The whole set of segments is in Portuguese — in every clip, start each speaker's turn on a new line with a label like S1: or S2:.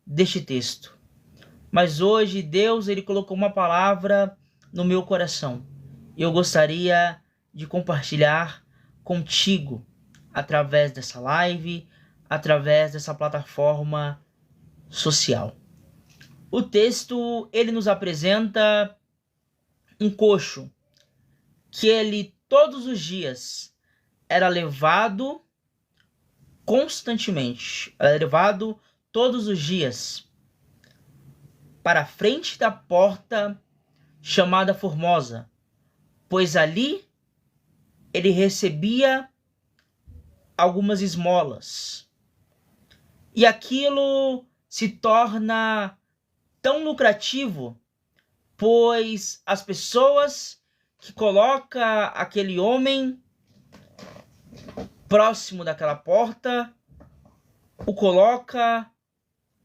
S1: deste texto. Mas hoje Deus ele colocou uma palavra no meu coração. E eu gostaria de compartilhar contigo através dessa live, através dessa plataforma social. O texto ele nos apresenta um coxo que ele todos os dias era levado constantemente, era levado todos os dias para a frente da porta chamada Formosa, pois ali ele recebia algumas esmolas. E aquilo se torna tão lucrativo, pois as pessoas que colocam aquele homem próximo daquela porta o coloca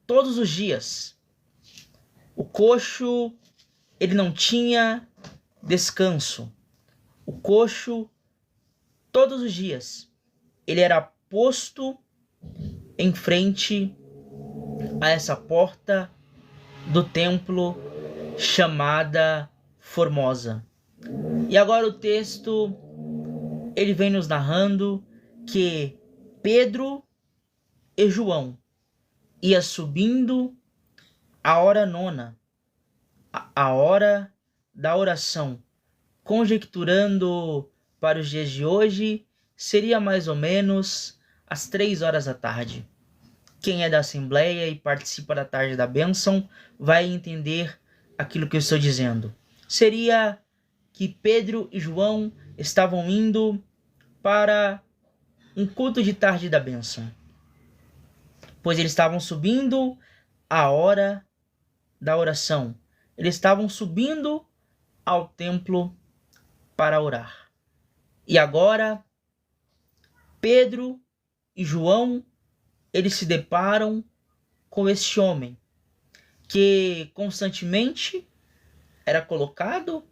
S1: todos os dias. O coxo ele não tinha descanso. O coxo todos os dias ele era posto em frente a essa porta do templo chamada Formosa. E agora o texto ele vem nos narrando que Pedro e João ia subindo a hora nona, a hora da oração, conjecturando para os dias de hoje, seria mais ou menos às 3 horas da tarde. Quem é da Assembleia e participa da Tarde da Bênção vai entender aquilo que eu estou dizendo. Seria que Pedro e João estavam indo para um culto de Tarde da Bênção, pois eles estavam subindo a hora da oração. Eles estavam subindo ao templo para orar. E agora, Pedro e João, eles se deparam com este homem que constantemente era colocado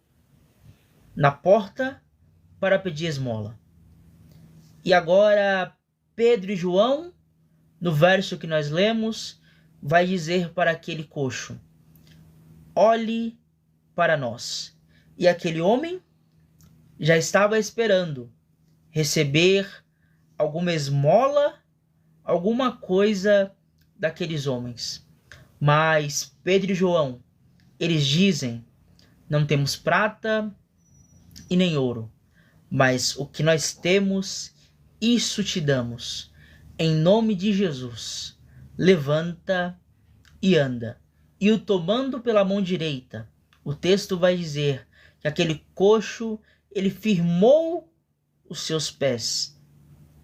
S1: na porta para pedir esmola. E agora, Pedro e João, no verso que nós lemos, vai dizer para aquele coxo: olhe para nós. E aquele homem já estava esperando receber alguma esmola, alguma coisa daqueles homens. Mas Pedro e João, eles dizem: não temos prata e nem ouro, mas o que nós temos, isso te damos. Em nome de Jesus, levanta e anda. E o tomando pela mão direita, o texto vai dizer que aquele coxo, ele firmou os seus pés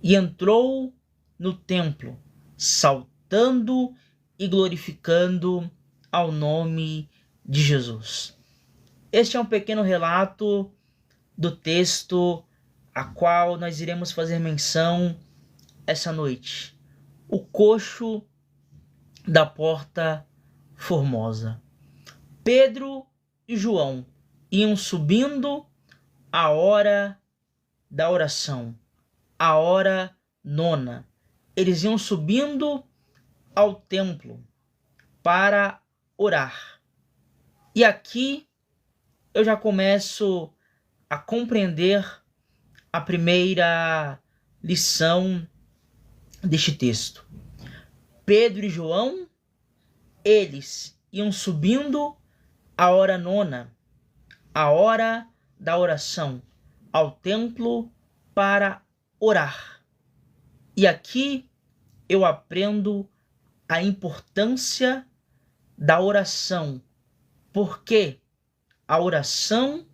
S1: e entrou no templo, saltando e glorificando ao nome de Jesus. Este é um pequeno relato do texto a qual nós iremos fazer menção essa noite. O coxo da porta Formosa. Pedro e João iam subindo a hora da oração, a hora nona. Eles iam subindo ao templo para orar. E aqui eu já começo a compreender a primeira lição deste texto. Pedro e João, eles iam subindo a hora nona, a hora da oração, ao templo para orar. E aqui eu aprendo a importância da oração, porque a oração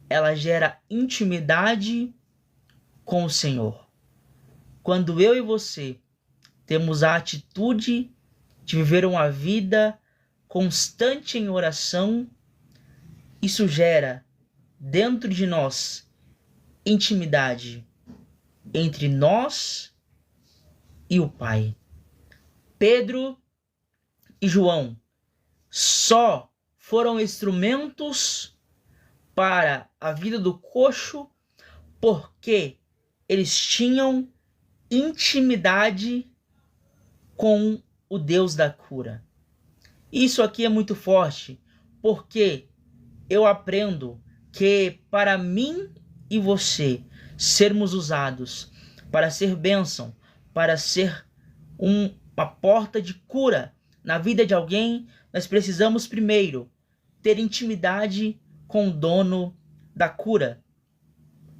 S1: ela gera intimidade com o Senhor. Quando eu e você temos a atitude de viver uma vida constante em oração, isso gera dentro de nós intimidade entre nós e o Pai. Pedro e João só foram instrumentos para a vida do coxo porque eles tinham intimidade com o Deus da cura. Isso aqui é muito forte, porque eu aprendo que para mim e você sermos usados para ser bênção, para ser uma porta de cura na vida de alguém, nós precisamos primeiro ter intimidade com o dono da cura.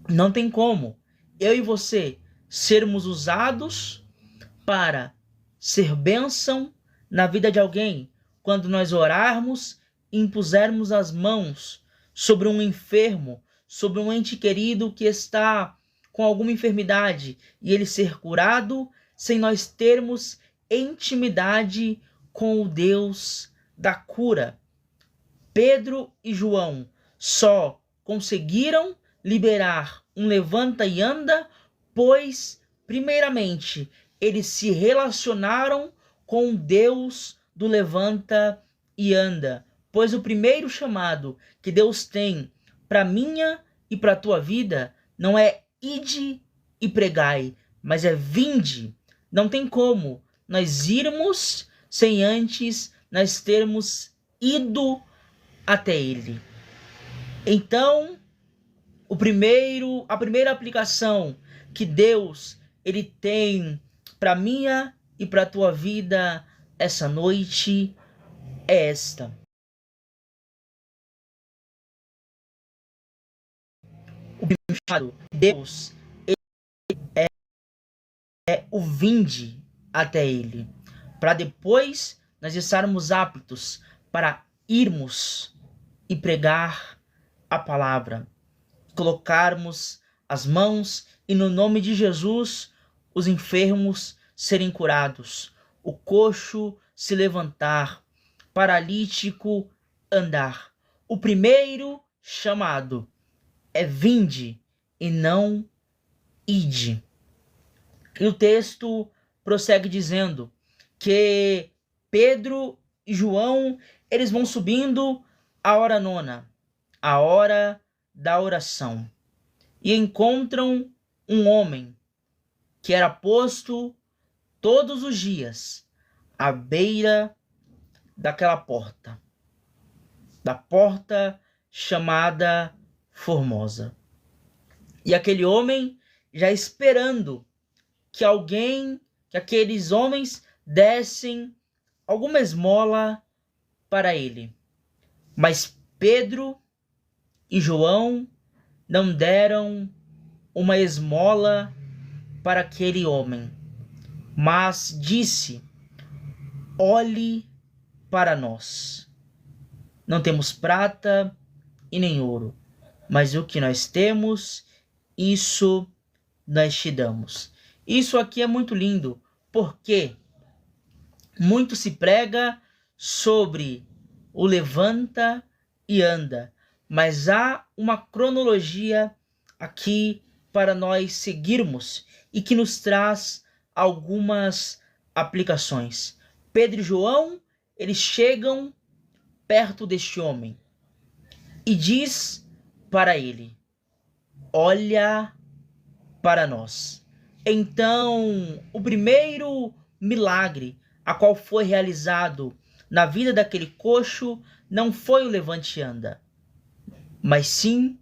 S1: Não tem como eu e você sermos usados para ser bênção na vida de alguém quando nós orarmos e impusermos as mãos sobre um enfermo, sobre um ente querido que está com alguma enfermidade e ele ser curado sem nós termos intimidade com o Deus da cura. Pedro e João só conseguiram liberar um levanta e anda, pois, primeiramente, eles se relacionaram com o Deus do levanta e anda. Pois o primeiro chamado que Deus tem para minha e para a tua vida não é ide e pregai, mas é vinde. Não tem como nós irmos sem antes nós termos ido até Ele. Então, a primeira aplicação que Deus ele tem para minha e para a tua vida essa noite é esta. O primeiro chamado de Deus é o vinde até Ele, para depois nós estarmos aptos para irmos e pregar a palavra, colocarmos as mãos e no nome de Jesus os enfermos serem curados, o coxo se levantar, paralítico andar. O primeiro chamado é vinde e não ide. E o texto prossegue dizendo que Pedro e João, eles vão subindo a hora nona, a hora da oração, e encontram um homem que era posto todos os dias à beira daquela porta, da porta chamada Formosa. E aquele homem já esperando que aqueles homens dessem alguma esmola para ele. Mas Pedro e João não deram uma esmola para aquele homem, mas disse: olhe para nós. Não temos prata e nem ouro, mas o que nós temos, isso nós te damos. Isso aqui é muito lindo, porque muito se prega sobre o levanta e anda, mas há uma cronologia aqui para nós seguirmos e que nos traz algumas aplicações. Pedro e João, eles chegam perto deste homem e diz para ele: olha para nós. Então, o primeiro milagre a qual foi realizado na vida daquele coxo não foi o levante e anda, mas sim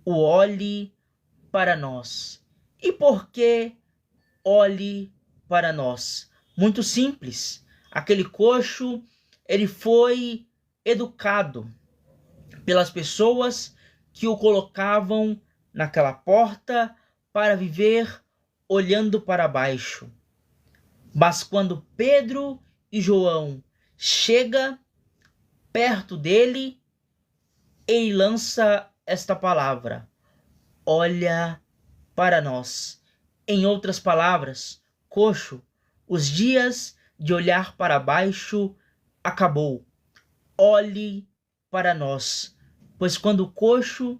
S1: o olhe para nós. E por que olhe para nós? Muito simples. Aquele coxo, ele foi educado pelas pessoas que o colocavam naquela porta para viver olhando para baixo. Mas quando Pedro e João chegam perto dele, ele lança esta palavra: olha para nós. Em outras palavras, coxo, os dias de olhar para baixo acabou. Olhe para nós. Pois quando o coxo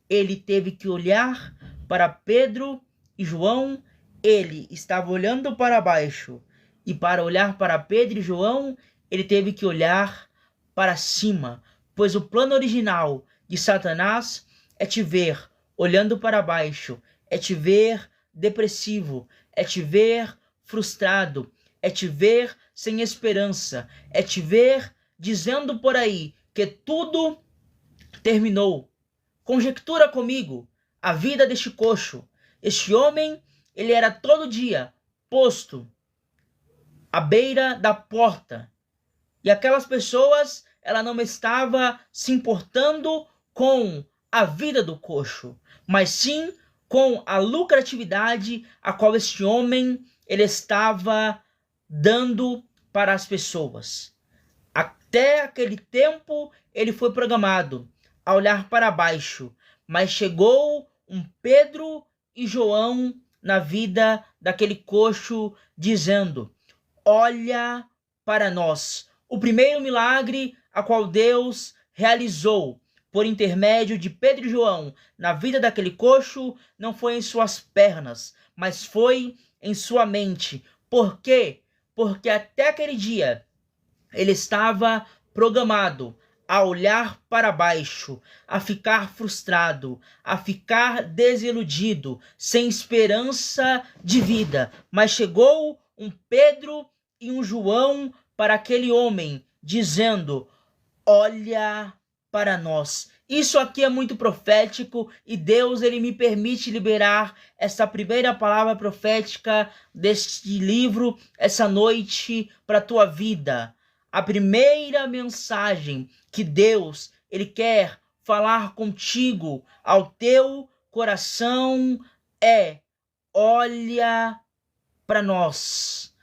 S1: ele teve que olhar para Pedro e João, ele estava olhando para baixo. E para olhar para Pedro e João, ele teve que olhar para cima. Pois o plano original de Satanás é te ver olhando para baixo, é te ver depressivo, é te ver frustrado, é te ver sem esperança, é te ver dizendo por aí que tudo terminou. Conjectura comigo a vida deste coxo. Este homem, ele era todo dia posto à beira da porta. E aquelas pessoas, ela não estava se importando com a vida do coxo, mas sim com a lucratividade a qual este homem ele estava dando para as pessoas. Até aquele tempo ele foi programado a olhar para baixo, mas chegou um Pedro e João na vida daquele coxo dizendo: olha para nós. O primeiro milagre a qual Deus realizou por intermédio de Pedro e João na vida daquele coxo não foi em suas pernas, mas foi em sua mente. Por quê? Porque até aquele dia ele estava programado a olhar para baixo, a ficar frustrado, a ficar desiludido, sem esperança de vida. Mas chegou um Pedro e um João para aquele homem, dizendo: olha para nós. Isso aqui é muito profético e Deus ele me permite liberar essa primeira palavra profética deste livro essa noite para a tua vida. A primeira mensagem que Deus ele quer falar contigo ao teu coração é: olha para nós,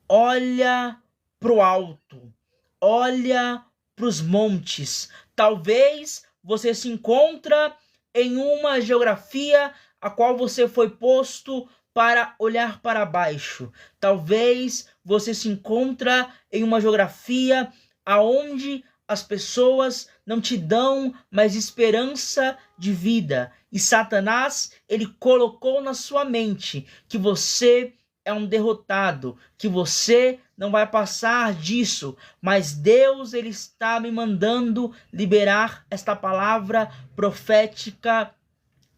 S1: olha para o alto, olha para os montes. Talvez você se encontra em uma geografia a qual você foi posto para olhar para baixo. Talvez você se encontra em uma geografia aonde as pessoas não te dão mais esperança de vida. E Satanás, ele colocou na sua mente que você é um derrotado, que você não vai passar disso, mas Deus ele está me mandando liberar esta palavra profética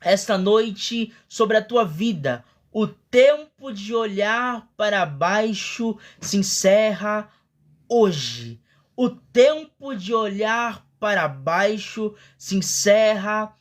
S1: esta noite sobre a tua vida. O tempo de olhar para baixo se encerra hoje. O tempo de olhar para baixo se encerra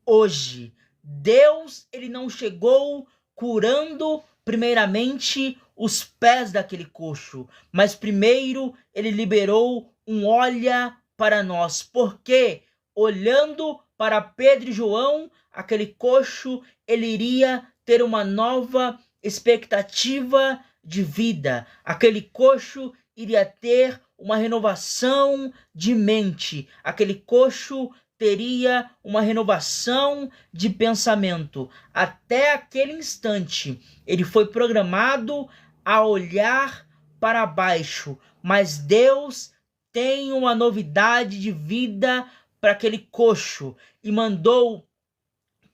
S1: hoje. Deus ele não chegou curando primeiramente os pés daquele coxo, mas primeiro ele liberou um olha para nós, porque olhando para Pedro e João, aquele coxo ele iria ter uma nova expectativa de vida, aquele coxo iria ter uma renovação de mente, aquele coxo teria uma renovação de pensamento. Até aquele instante, ele foi programado a olhar para baixo, mas Deus tem uma novidade de vida para aquele coxo e mandou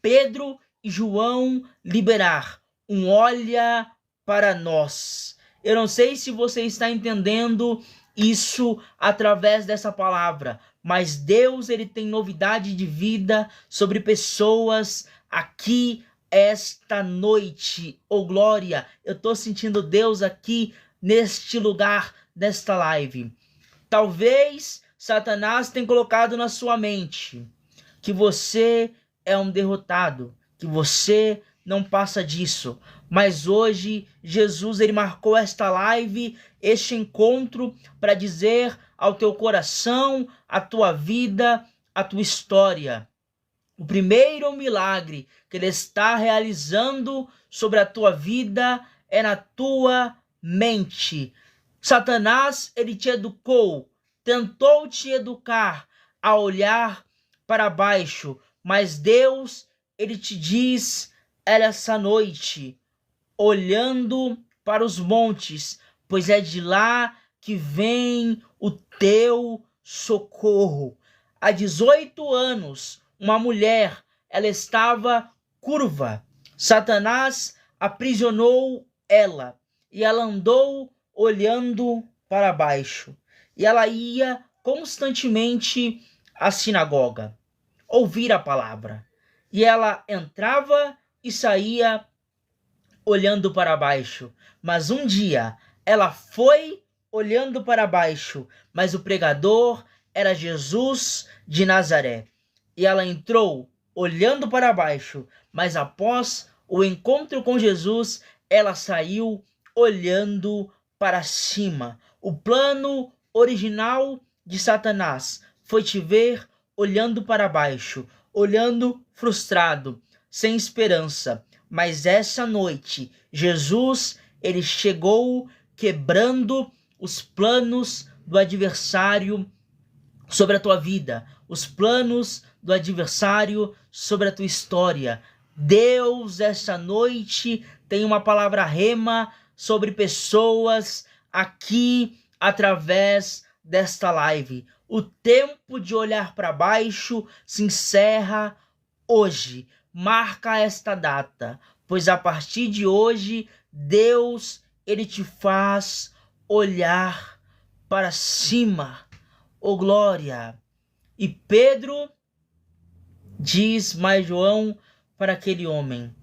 S1: Pedro e João liberar um olha para nós. Eu não sei se você está entendendo isso através dessa palavra, mas Deus ele tem novidade de vida sobre pessoas aqui esta noite. Oh glória, eu estou sentindo Deus aqui neste lugar, nesta live. Talvez Satanás tenha colocado na sua mente que você é um derrotado, que você não passa disso. Mas hoje Jesus ele marcou esta live, este encontro para dizer ao teu coração, à tua vida, à tua história. O primeiro milagre que ele está realizando sobre a tua vida é na tua mente. Satanás ele te educou, tentou te educar a olhar para baixo, mas Deus ele te diz essa noite, olhando para os montes, pois é de lá que vem o teu socorro. Há 18 anos, uma mulher, ela estava curva. Satanás aprisionou ela e ela andou olhando para baixo. E ela ia constantemente à sinagoga, ouvir a palavra. E ela entrava e saía olhando para baixo. Mas um dia ela foi olhando para baixo, mas o pregador era Jesus de Nazaré. E ela entrou olhando para baixo, mas após o encontro com Jesus, ela saiu olhando para cima. O plano original de Satanás foi te ver olhando para baixo, olhando frustrado, sem esperança. Mas essa noite, Jesus, ele chegou quebrando os planos do adversário sobre a tua vida, os planos do adversário sobre a tua história. Deus, essa noite, tem uma palavra rema sobre pessoas aqui através desta live. O tempo de olhar para baixo se encerra hoje. Marca esta data, pois a partir de hoje, Deus, ele te faz olhar para cima. Oh glória! E Pedro diz mais João para aquele homem: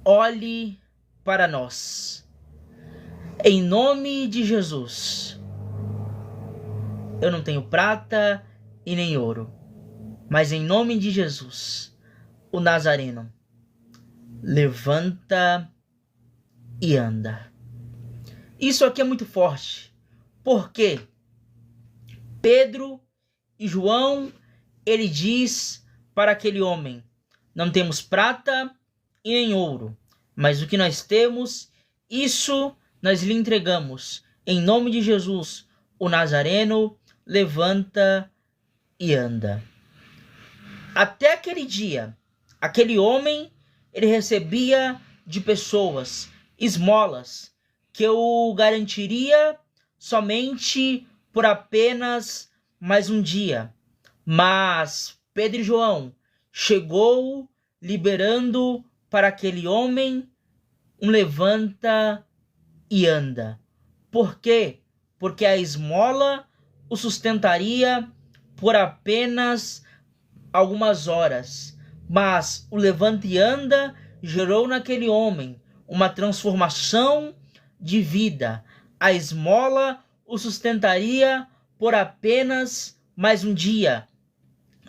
S1: olhe para nós. Em nome de Jesus. Eu não tenho prata e nem ouro, mas em nome de Jesus, o Nazareno, levanta e anda. Isso aqui é muito forte, porque Pedro e João, ele diz para aquele homem: não temos prata e nem ouro, mas o que nós temos, isso nós lhe entregamos. Em nome de Jesus, o Nazareno, levanta e anda. Até aquele dia, aquele homem, ele recebia de pessoas esmolas que o garantiria somente por apenas mais um dia. Mas Pedro e João chegou liberando para aquele homem um levanta e anda. Por quê? Porque a esmola o sustentaria por apenas algumas horas. Mas o levanta e anda gerou naquele homem uma transformação de vida. A esmola o sustentaria por apenas mais um dia.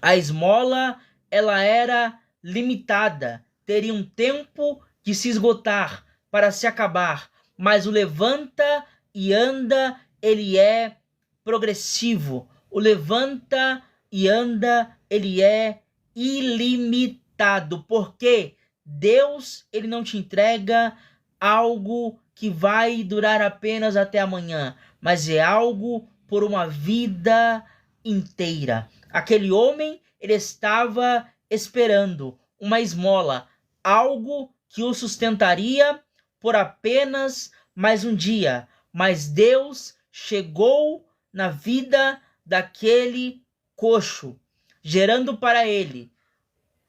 S1: A esmola, ela era limitada, teria um tempo de se esgotar, para se acabar, mas o levanta e anda, ele é progressivo. O levanta e anda, ele é ilimitado, porque Deus, ele não te entrega algo que vai durar apenas até amanhã, mas é algo por uma vida inteira. Aquele homem, ele estava esperando uma esmola, algo que o sustentaria por apenas mais um dia, mas Deus chegou na vida daquele coxo, gerando para ele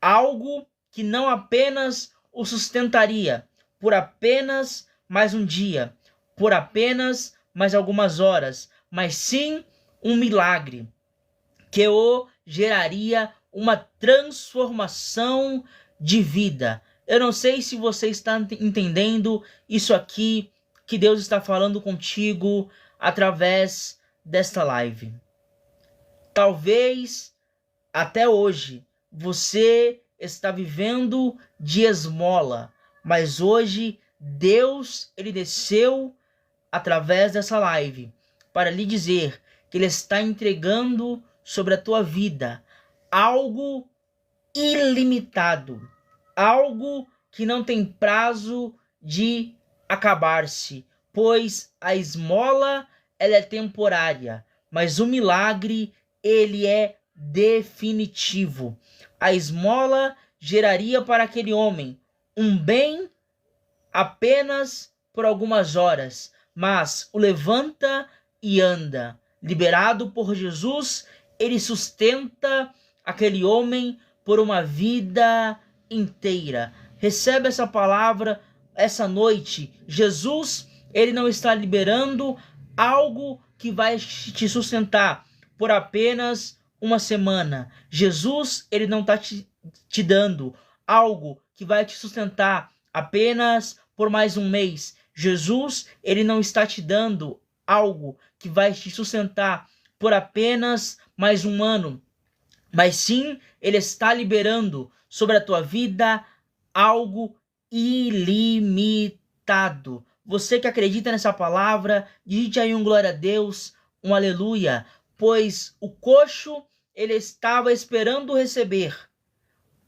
S1: algo que não apenas o sustentaria por apenas mais um dia, por apenas mais algumas horas, mas sim um milagre que o geraria uma transformação de vida. Eu não sei se você está entendendo isso aqui que Deus está falando contigo através desta live. Talvez até hoje você está vivendo de esmola, mas hoje Deus, ele desceu através dessa live para lhe dizer que ele está entregando sobre a tua vida algo ilimitado, algo que não tem prazo de acabar-se, pois a esmola, ela é temporária, mas o milagre, ele é definitivo. A esmola geraria para aquele homem um bem apenas por algumas horas, mas o levanta e anda, liberado por Jesus, ele sustenta aquele homem por uma vida inteira. Recebe essa palavra essa noite. Jesus, ele não está liberando algo que vai te sustentar por apenas uma semana. Jesus, ele não está te dando algo que vai te sustentar apenas por mais um mês. Jesus, ele não está te dando algo que vai te sustentar por apenas mais um ano, mas sim, ele está liberando sobre a tua vida algo ilimitado. Você que acredita nessa palavra, digite aí um glória a Deus, um aleluia, pois o coxo, ele estava esperando receber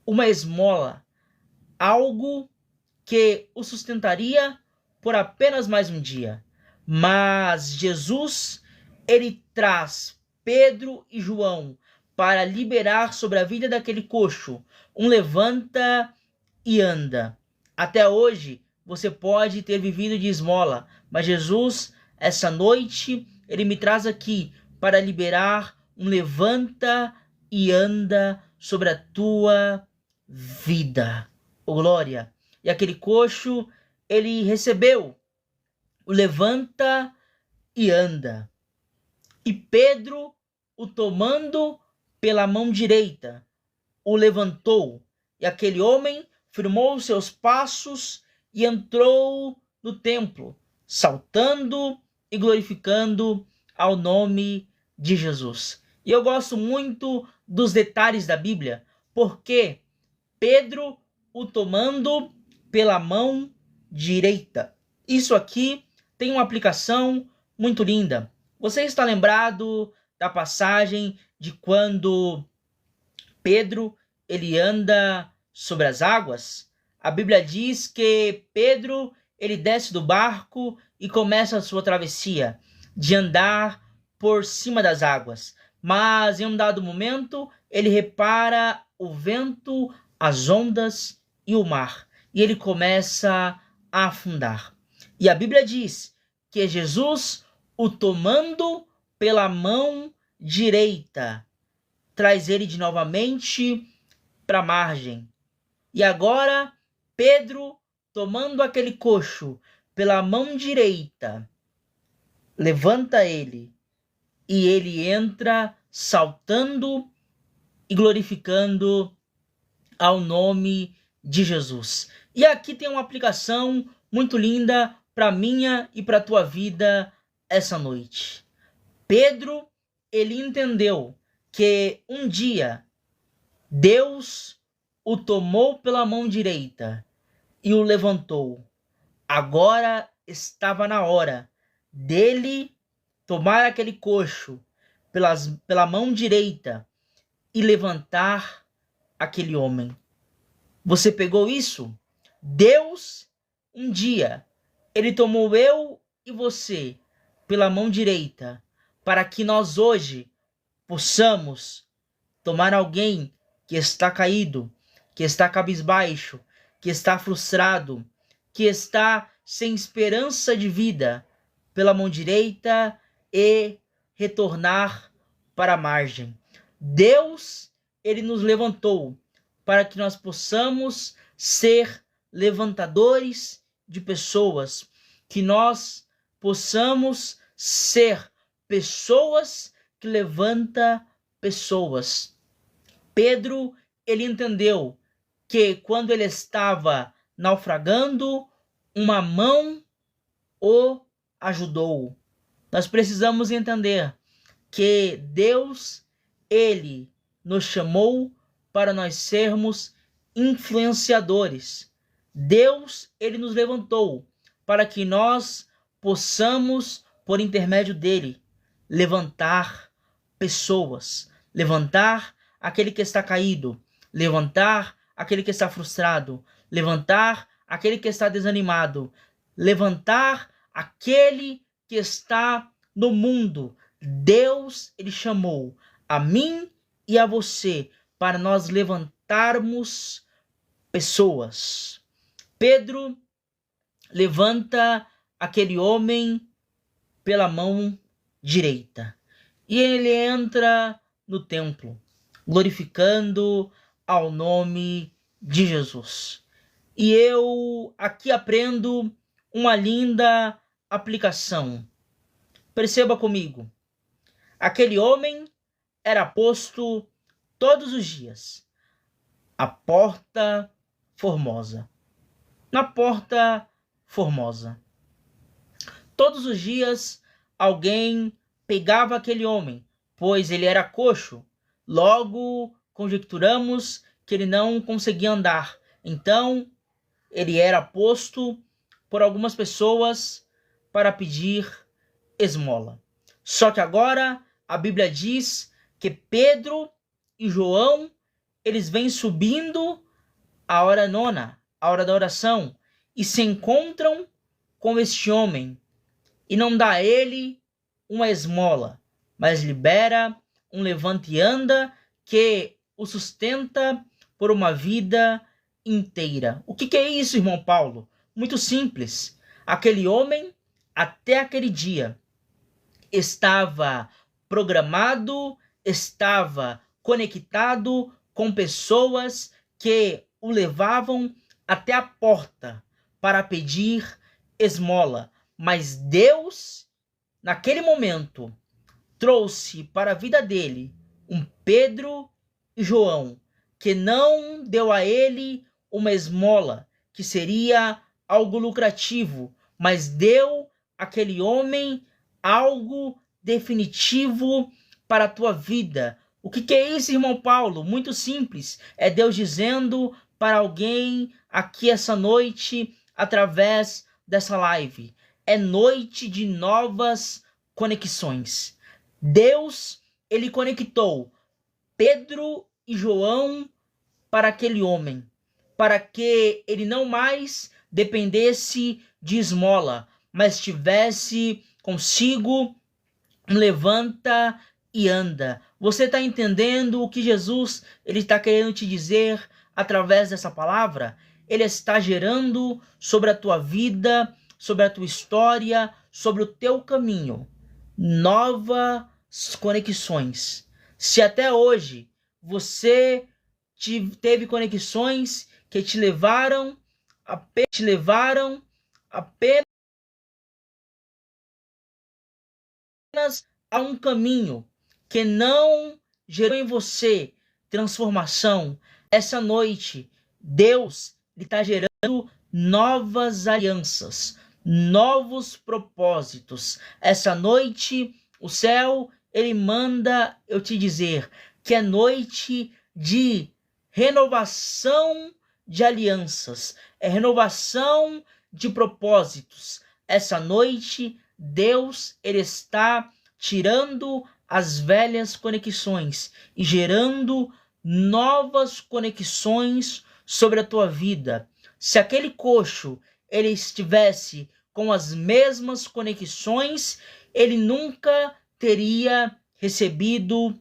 S1: uma esmola, algo que o sustentaria por apenas mais um dia. Mas Jesus, ele traz Pedro e João para liberar sobre a vida daquele coxo um levanta e anda. Até hoje, você pode ter vivido de esmola, mas Jesus, essa noite, ele me traz aqui para liberar um levanta e anda sobre a tua vida. Oh, glória! E aquele coxo, ele recebeu o levanta e anda. E Pedro, o tomando pela mão direita, o levantou. E aquele homem firmou os seus passos e entrou no templo, saltando e glorificando ao nome de Jesus. E eu gosto muito dos detalhes da Bíblia, porque Pedro o tomando pela mão direita. Isso aqui tem uma aplicação muito linda. Você está lembrado da passagem de quando Pedro ele anda sobre as águas? A Bíblia diz que Pedro ele desce do barco e começa a sua travessia de andar por cima das águas. Mas em um dado momento ele repara o vento, as ondas e o mar, e ele começa a afundar. E a Bíblia diz que Jesus, o tomando pela mão direita, traz ele de novamente para a margem. E agora Pedro, tomando aquele coxo pela mão direita, levanta ele, e ele entra saltando e glorificando ao nome de Jesus. E aqui tem uma aplicação muito linda para minha e para tua vida essa noite. Pedro, ele entendeu que um dia Deus o tomou pela mão direita e o levantou. Agora estava na hora dele tomar aquele coxo pela mão direita e levantar aquele homem. Você pegou isso? Deus, um dia, ele tomou eu e você pela mão direita, para que nós hoje possamos tomar alguém que está caído, que está cabisbaixo, que está frustrado, que está sem esperança de vida, pela mão direita e retornar para a margem. Deus, ele nos levantou para que nós possamos ser levantadores de pessoas, que nós possamos ser pessoas que levantam pessoas. Pedro, ele entendeu que quando ele estava naufragando, uma mão o ajudou. Nós precisamos entender que Deus, ele nos chamou para nós sermos influenciadores. Deus, ele nos levantou para que nós possamos, por intermédio dele, levantar pessoas, levantar aquele que está caído, levantar aquele que está frustrado, levantar aquele que está desanimado, levantar aquele que está no mundo. Deus, ele chamou a mim e a você para nós levantarmos pessoas. Pedro levanta aquele homem pela mão direita e ele entra no templo, glorificando ao nome de Jesus. E eu aqui aprendo uma linda aplicação. Perceba comigo. Aquele homem era posto todos os dias à porta formosa. Na porta formosa. Todos os dias alguém pegava aquele homem, pois ele era coxo. Logo conjecturamos que ele não conseguia andar. Então ele era posto por algumas pessoas para pedir esmola. Só que agora a Bíblia diz que Pedro e João, eles vêm subindo a hora nona, a hora da oração, e se encontram com este homem e não dá a ele uma esmola, mas libera um levante e anda que o sustenta por uma vida inteira. O que é isso, irmão Paulo? Muito simples. Aquele homem, até aquele dia, estava programado, estava conectado com pessoas que o levavam até a porta para pedir esmola. Mas Deus, naquele momento, trouxe para a vida dele um Pedro e João, que não deu a ele uma esmola, que seria algo lucrativo, mas deu àquele homem algo definitivo para a tua vida. O que é isso, irmão Paulo? Muito simples. É Deus dizendo para alguém aqui essa noite, através dessa live: é noite de novas conexões. Deus, ele conectou Pedro e João para aquele homem, para que ele não mais dependesse de esmola, mas tivesse consigo um levanta e anda. Você está entendendo o que Jesus ele está querendo te dizer através dessa palavra? Ele está gerando sobre a tua vida, sobre a tua história, sobre o teu caminho, novas conexões. Se até hoje você teve conexões que te levaram apenas a um caminho que não gerou em você transformação, essa noite Deus está gerando novas alianças, novos propósitos. Essa noite o céu ele manda eu te dizer que é noite de renovação de alianças, é renovação de propósitos. Essa noite Deus ele está tirando as velhas conexões e gerando novas conexões sobre a tua vida. Se aquele coxo ele estivesse com as mesmas conexões, ele nunca teria recebido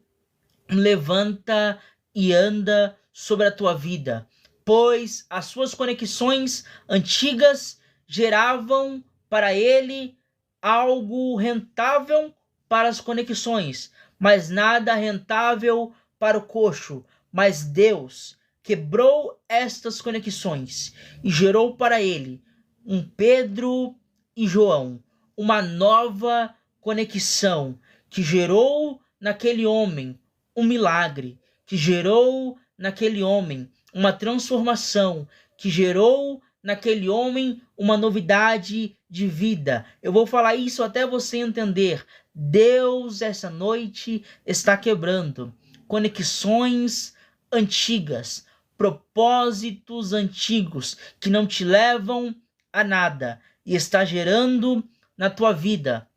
S1: um levanta e anda sobre a tua vida, pois as suas conexões antigas geravam para ele algo rentável para as conexões, mas nada rentável para o coxo. Mas Deus quebrou estas conexões e gerou para ele um Pedro e João, uma nova conexão que gerou naquele homem um milagre, que gerou naquele homem uma transformação, que gerou naquele homem uma novidade de vida. Eu vou falar isso até você entender. Deus essa noite está quebrando conexões antigas, propósitos antigos que não te levam a nada, e está gerando na tua vida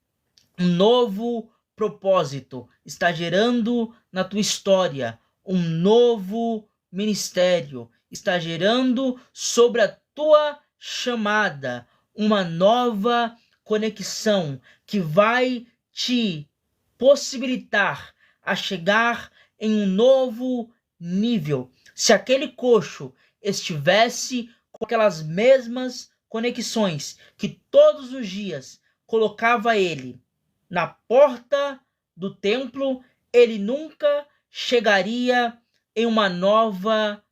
S1: um novo propósito, está gerando na tua história um novo ministério, está gerando sobre a tua chamada uma nova conexão que vai te possibilitar a chegar em um novo nível. Se aquele coxo estivesse com aquelas mesmas conexões que todos os dias colocava ele na porta do templo, ele nunca chegaria em uma nova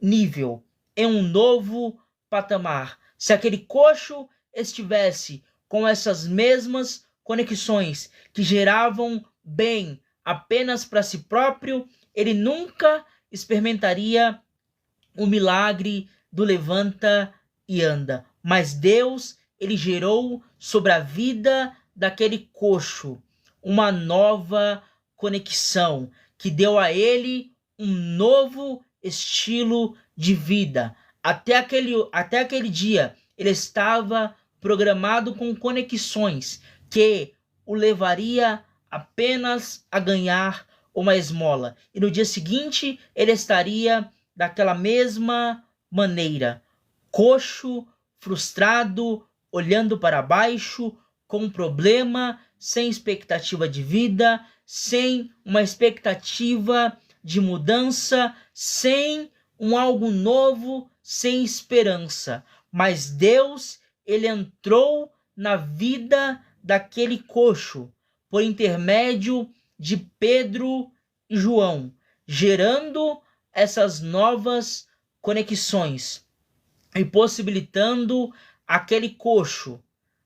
S1: nível, em um novo patamar. Se aquele coxo estivesse com essas mesmas conexões que geravam bem apenas para si próprio, ele nunca experimentaria o milagre do levanta e anda. Mas Deus, ele gerou sobre a vida daquele coxo uma nova conexão, que deu a ele um novo estilo de vida. Até aquele dia, ele estava programado com conexões que o levaria apenas a ganhar uma esmola. E no dia seguinte, ele estaria daquela mesma maneira, coxo, frustrado, olhando para baixo, com um problema, sem expectativa de vida, sem uma expectativa de mudança, sem um algo novo, sem esperança. Mas Deus, ele entrou na vida daquele coxo por intermédio de Pedro e João, gerando essas novas conexões e possibilitando aquele coxo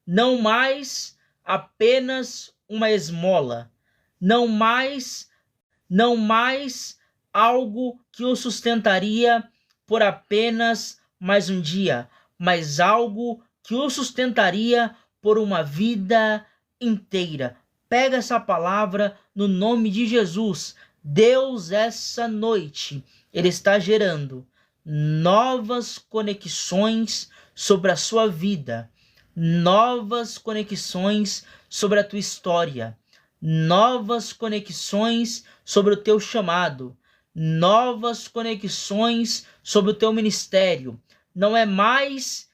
S1: não mais apenas uma esmola, não mais algo que o sustentaria por apenas mais um dia, mas algo que o sustentaria por uma vida inteira. Pega essa palavra no nome de Jesus. Deus, essa noite, ele está gerando novas conexões sobre a sua vida, novas conexões sobre a tua história, novas conexões sobre o teu chamado, novas conexões sobre o teu ministério. Não é mais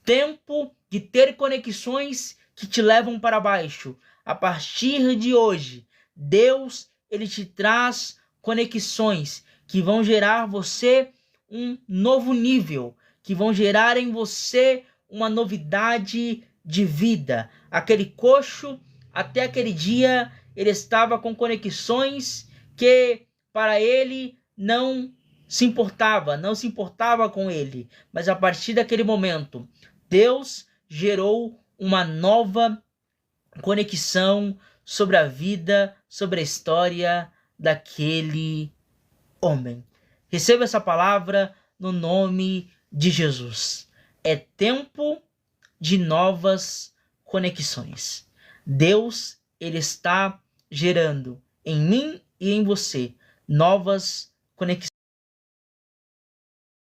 S1: tempo de ter conexões que te levam para baixo. A partir de hoje, Deus, ele te traz conexões que vão gerar você um novo nível, que vão gerar em você uma novidade de vida. Aquele coxo, até aquele dia, ele estava com conexões que para ele não se importava com ele. Mas a partir daquele momento, Deus gerou uma nova conexão sobre a vida, sobre a história daquele homem. Receba essa palavra no nome de Jesus. É tempo de novas conexões. Deus, ele está gerando em mim e em você novas conexões.